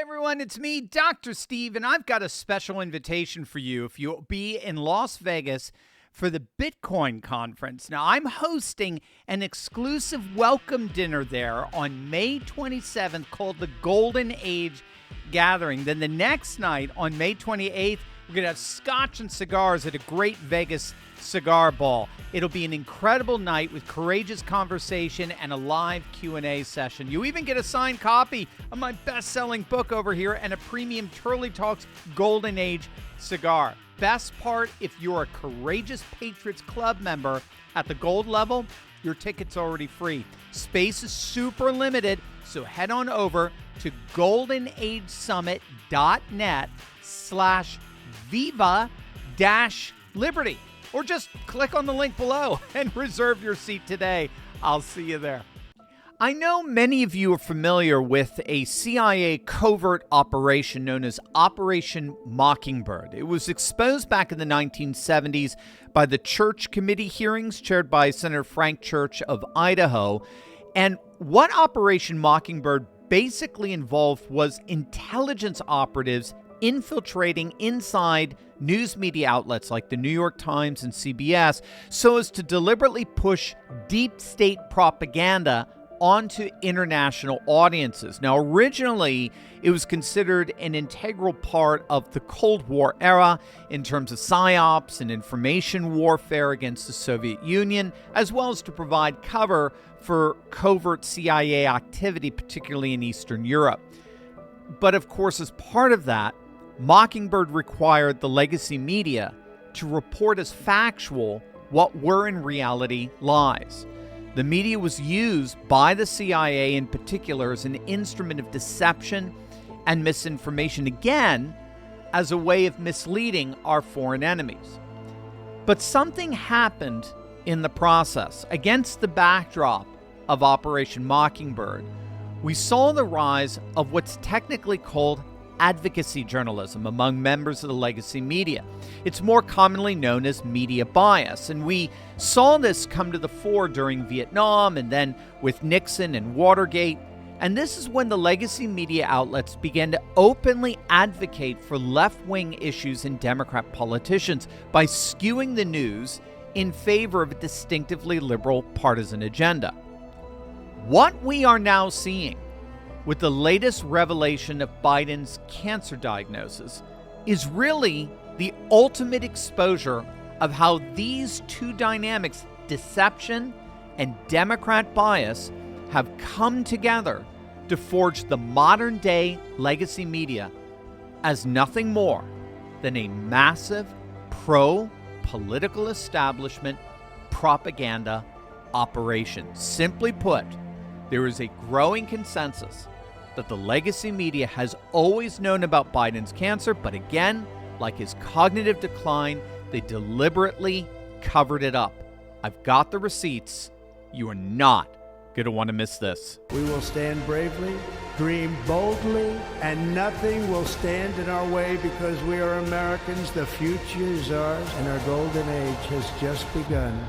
everyone, it's me, Dr. Steve, and I've got a special invitation for you if you'll be in Las Vegas for the Bitcoin conference. Now, I'm hosting an exclusive welcome dinner there on May 27th called the Golden Age Gathering. Then the next night, on May 28th, we're going to have scotch and cigars at a great Vegas cigar ball. It'll be an incredible night with courageous conversation and a live Q&A session. You even get a signed copy of my best-selling book over here and a premium Turley Talks Golden Age cigar. Best part, if you're a Courageous Patriots Club member at the gold level, your ticket's already free. Space is super limited, so head on over to goldenagesummit.net/Viva-Liberty. Or just click on the link below and reserve your seat today. I'll see you there. I know many of you are familiar with a CIA covert operation known as Operation Mockingbird. It was exposed back in the 1970s by the Church Committee hearings chaired by Senator Frank Church of Idaho. And what Operation Mockingbird basically involved was intelligence operatives infiltrating inside news media outlets like the New York Times and CBS so as to deliberately push deep state propaganda onto international audiences. Now, originally, it was considered an integral part of the Cold War era in terms of psyops and information warfare against the Soviet Union, as well as to provide cover for covert CIA activity, particularly in Eastern Europe. But of course, as part of that, Mockingbird required the legacy media to report as factual what were in reality lies. The media was used by the CIA in particular as an instrument of deception and misinformation, again, as a way of misleading our foreign enemies. But something happened in the process. Against the backdrop of Operation Mockingbird, we saw the rise of what's technically called advocacy journalism among members of the legacy media. It's more commonly known as media bias, and we saw this come to the fore during Vietnam and then with Nixon and Watergate. And this is when the legacy media outlets began to openly advocate for left-wing issues and Democrat politicians by skewing the news in favor of a distinctively liberal partisan agenda. What we are now seeing with the latest revelation of Biden's cancer diagnosis is really the ultimate exposure of how these two dynamics, deception and Democrat bias, have come together to forge the modern-day legacy media as nothing more than a massive pro-political establishment propaganda operation. Simply put, there is a growing consensus that the legacy media has always known about Biden's cancer, but again, like his cognitive decline, they deliberately covered it up. I've got the receipts. You are not going to want to miss this. We will stand bravely, dream boldly, and nothing will stand in our way because we are Americans. The future is ours, and our golden age has just begun.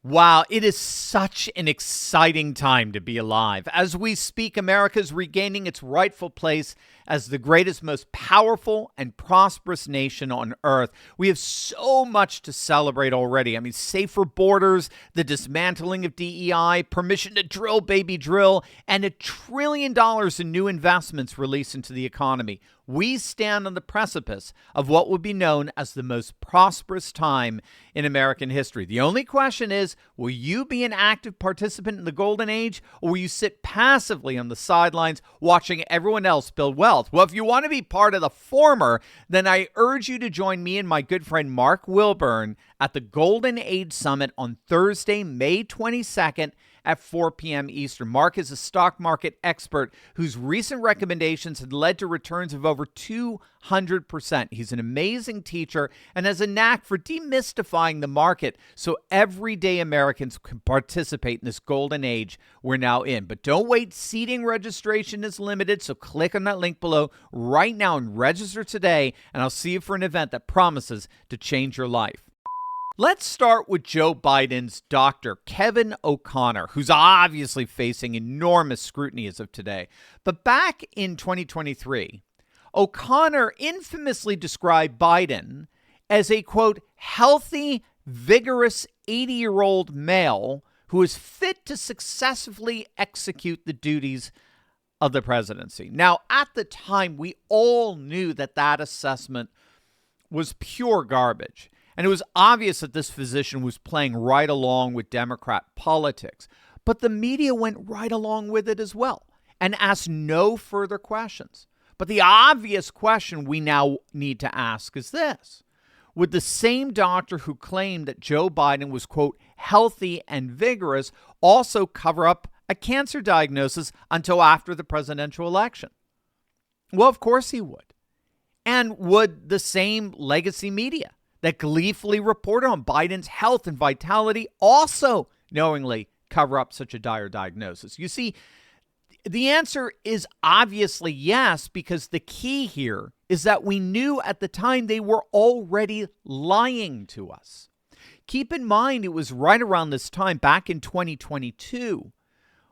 Wow, it is such an exciting time to be alive. As we speak, America is regaining its rightful place as the greatest, most powerful and prosperous nation on earth. We have so much to celebrate already. I mean, safer borders, the dismantling of DEI, permission to drill, baby drill, and $1 trillion in new investments released into the economy. We stand on the precipice of what would be known as the most prosperous time in American history. The only question is, will you be an active participant in the golden age, or will you sit passively on the sidelines watching everyone else build wealth? Well, if you want to be part of the former, then I urge you to join me and my good friend Mark Wilburn at the Golden Age Summit on Thursday, May 22nd at 4 p.m. Eastern. Mark is a stock market expert whose recent recommendations had led to returns of over 200%. He's an amazing teacher and has a knack for demystifying the market so everyday Americans can participate in this golden age we're now in. But don't wait. Seating registration is limited, so click on that link below right now and register today, and I'll see you for an event that promises to change your life. Let's start with Joe Biden's doctor, Kevin O'Connor, who's obviously facing enormous scrutiny as of today. But back in 2023, O'Connor infamously described Biden as a, quote, healthy, vigorous 80-year-old male who is fit to successfully execute the duties of the presidency. Now, at the time, we all knew that that assessment was pure garbage. And it was obvious that this physician was playing right along with Democrat politics. But the media went right along with it as well and asked no further questions. But the obvious question we now need to ask is this. Would the same doctor who claimed that Joe Biden was, quote, healthy and vigorous also cover up a cancer diagnosis until after the presidential election? Well, of course he would. And would the same legacy media that gleefully reported on Biden's health and vitality also knowingly cover up such a dire diagnosis? You see, the answer is obviously yes, because the key here is that we knew at the time they were already lying to us. Keep in mind, it was right around this time, back in 2022,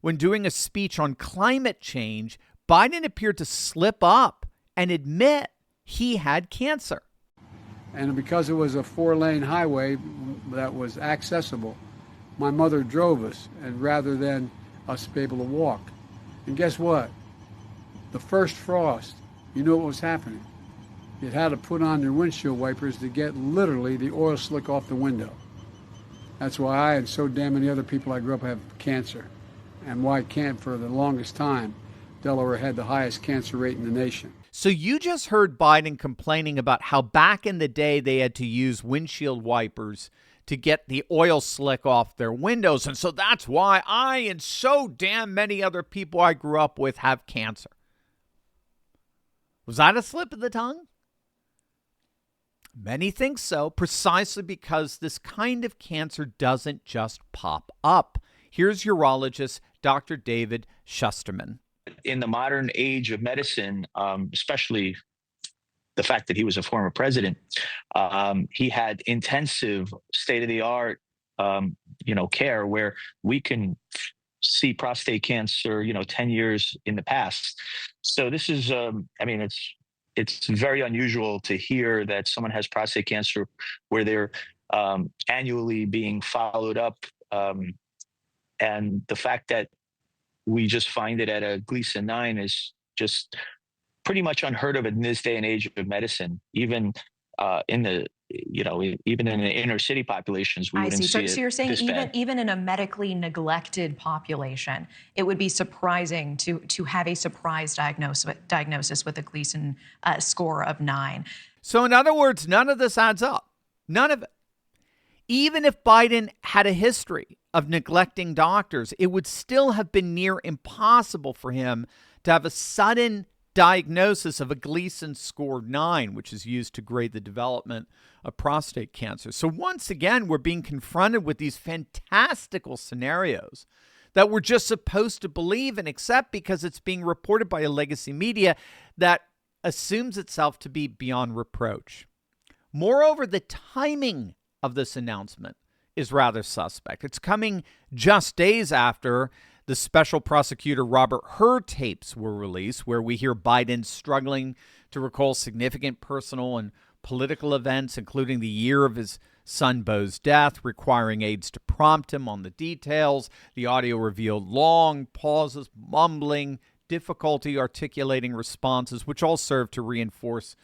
when doing a speech on climate change, Biden appeared to slip up and admit he had cancer. And because it was a 4-lane highway that was accessible, my mother drove us, and rather than us be able to walk. And guess what? The first frost, you know what was happening? You had to put on your windshield wipers to get literally the oil slick off the window. That's why I and so damn many other people I grew up have cancer. And why can't, for the longest time, Delaware had the highest cancer rate in the nation. So you just heard Biden complaining about how back in the day they had to use windshield wipers to get the oil slick off their windows. And so that's why I and so damn many other people I grew up with have cancer. Was that a slip of the tongue? Many think so, precisely because this kind of cancer doesn't just pop up. Here's urologist Dr. David Shusterman. In the modern age of medicine, especially the fact that he was a former president, he had intensive state-of-the-art, care where we can see prostate cancer, 10 years in the past. So this is, it's very unusual to hear that someone has prostate cancer where they're annually being followed up. And the fact that we just find it at a Gleason 9 is just pretty much unheard of in this day and age of medicine. Even in the inner city populations, we wouldn't see it. So you're saying even in a medically neglected population, it would be surprising to have a surprise diagnosis with a Gleason score of 9. So in other words, none of this adds up. None of it. Even if Biden had a history of neglecting doctors, it would still have been near impossible for him to have a sudden diagnosis of a Gleason score 9, which is used to grade the development of prostate cancer. So once again, we're being confronted with these fantastical scenarios that we're just supposed to believe and accept because it's being reported by a legacy media that assumes itself to be beyond reproach. Moreover, the timing of this announcement is rather suspect. It's coming just days after the special prosecutor Robert Hur tapes were released, where we hear Biden struggling to recall significant personal and political events, including the year of his son Beau's death, requiring aides to prompt him on the details. The audio revealed long pauses, mumbling, difficulty articulating responses, which all serve to reinforce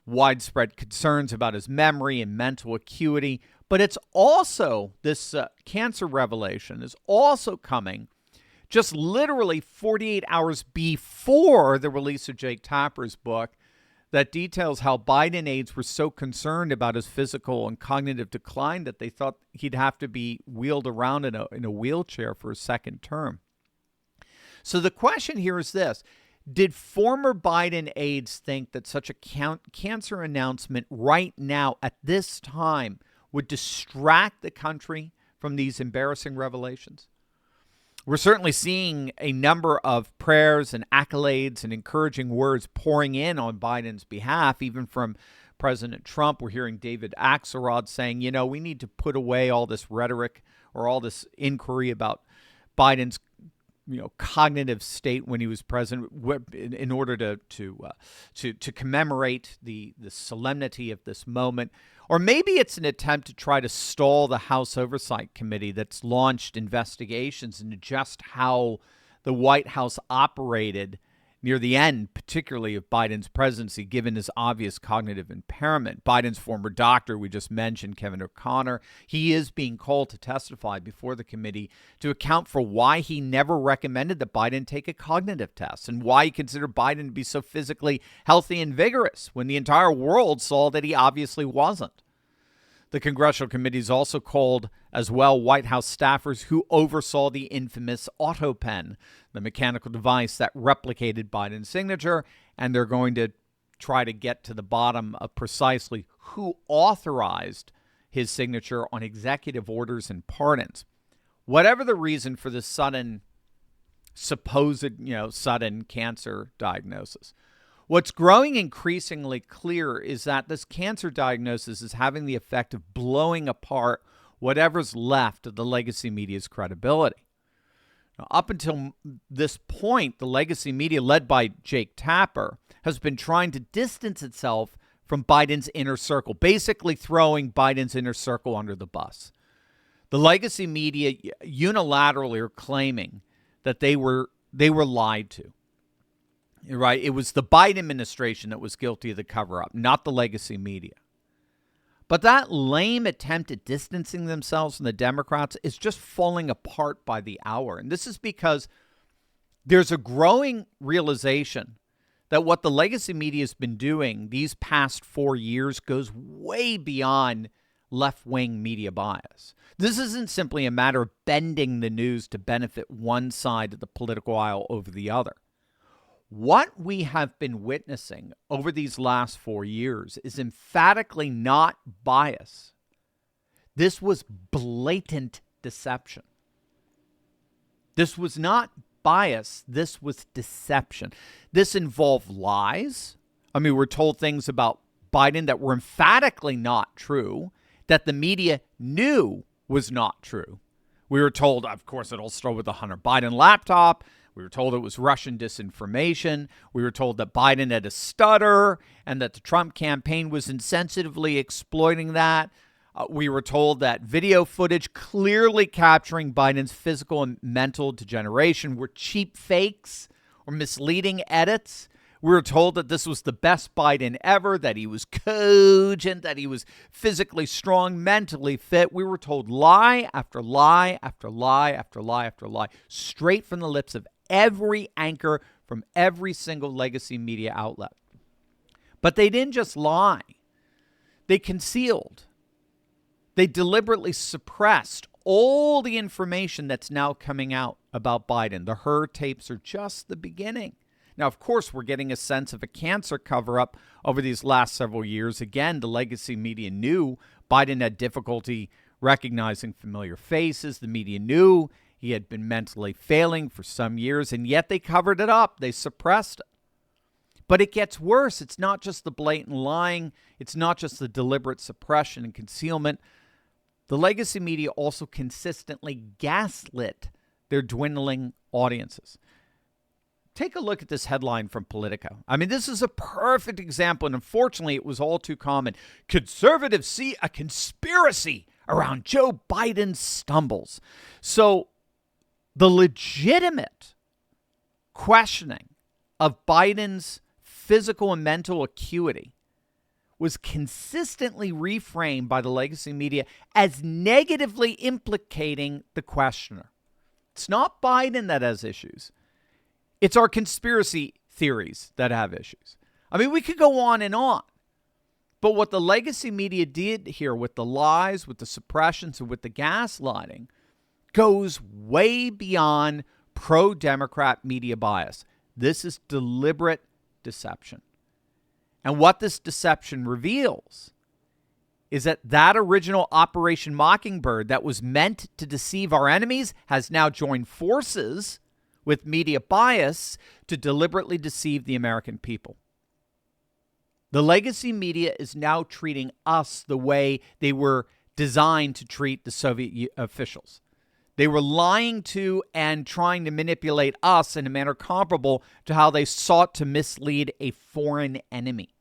widespread concerns about his memory and mental acuity. But it's also, this cancer revelation is also coming just literally 48 hours before the release of Jake Tapper's book that details how Biden aides were so concerned about his physical and cognitive decline that they thought he'd have to be wheeled around in a wheelchair for a second term. So the question here is this. Did former Biden aides think that such a cancer announcement right now at this time would distract the country from these embarrassing revelations? We're certainly seeing a number of prayers and accolades and encouraging words pouring in on Biden's behalf, even from President Trump. We're hearing David Axelrod saying, we need to put away all this rhetoric or all this inquiry about Biden's cognitive state when he was president, in order to commemorate the solemnity of this moment. Or maybe it's an attempt to try to stall the House Oversight Committee that's launched investigations into just how the White House operated near the end, particularly of Biden's presidency, given his obvious cognitive impairment. Biden's former doctor, we just mentioned, Kevin O'Connor, he is being called to testify before the committee to account for why he never recommended that Biden take a cognitive test and why he considered Biden to be so physically healthy and vigorous when the entire world saw that he obviously wasn't. The congressional committees also called as well White House staffers who oversaw the infamous AutoPen, the mechanical device that replicated Biden's signature, and they're going to try to get to the bottom of precisely who authorized his signature on executive orders and pardons. Whatever the reason for this supposed sudden cancer diagnosis, what's growing increasingly clear is that this cancer diagnosis is having the effect of blowing apart whatever's left of the legacy media's credibility. Now, up until this point, the legacy media, led by Jake Tapper, has been trying to distance itself from Biden's inner circle, basically throwing Biden's inner circle under the bus. The legacy media unilaterally are claiming that they were lied to. Right? It was the Biden administration that was guilty of the cover-up, not the legacy media. But that lame attempt at distancing themselves from the Democrats is just falling apart by the hour. And this is because there's a growing realization that what the legacy media has been doing these past 4 years goes way beyond left-wing media bias. This isn't simply a matter of bending the news to benefit one side of the political aisle over the other. What we have been witnessing over these last 4 years is emphatically not bias. This was blatant deception. This was not bias. This was deception. This involved lies. We're told things about Biden that were emphatically not true, that the media knew was not true. We were told, of course, it all started with the Hunter Biden laptop. We were told it was Russian disinformation. We were told that Biden had a stutter and that the Trump campaign was insensitively exploiting that. We were told that video footage clearly capturing Biden's physical and mental degeneration were cheap fakes or misleading edits. We were told that this was the best Biden ever, that he was cogent, that he was physically strong, mentally fit. We were told lie after lie after lie after lie after lie, straight from the lips of every anchor from every single legacy media outlet. But they didn't just lie. They concealed. They deliberately suppressed all the information that's now coming out about Biden. The Hur tapes are just the beginning. Now, of course, we're getting a sense of a cancer cover-up over these last several years. Again, the legacy media knew Biden had difficulty recognizing familiar faces. The media knew he had been mentally failing for some years, and yet they covered it up. They suppressed it. But it gets worse. It's not just the blatant lying. It's not just the deliberate suppression and concealment. The legacy media also consistently gaslit their dwindling audiences. Take a look at this headline from Politico. This is a perfect example, and unfortunately, it was all too common. Conservatives see a conspiracy around Joe Biden's stumbles. So the legitimate questioning of Biden's physical and mental acuity was consistently reframed by the legacy media as negatively implicating the questioner. It's not Biden that has issues. It's our conspiracy theories that have issues. We could go on and on. But what the legacy media did here with the lies, with the suppressions, and with the gaslighting goes way beyond pro-Democrat media bias. This is deliberate deception. And what this deception reveals is that original Operation Mockingbird that was meant to deceive our enemies has now joined forces with media bias to deliberately deceive the American people. The legacy media is now treating us the way they were designed to treat the Soviet officials. They were lying to and trying to manipulate us in a manner comparable to how they sought to mislead a foreign enemy.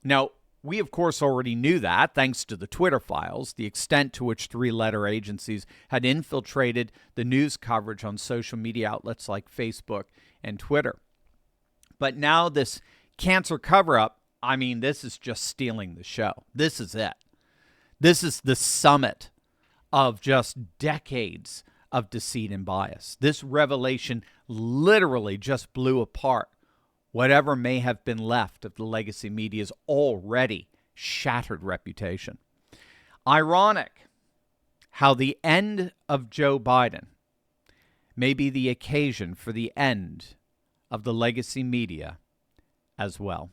Now, we, of course, already knew that, thanks to the Twitter files, the extent to which three-letter agencies had infiltrated the news coverage on social media outlets like Facebook and Twitter. But now this cancer cover-up, I mean, this is just stealing the show. This is it. This is the summit of just decades of deceit and bias. This revelation literally just blew apart whatever may have been left of the legacy media's already shattered reputation. Ironic how the end of Joe Biden may be the occasion for the end of the legacy media as well.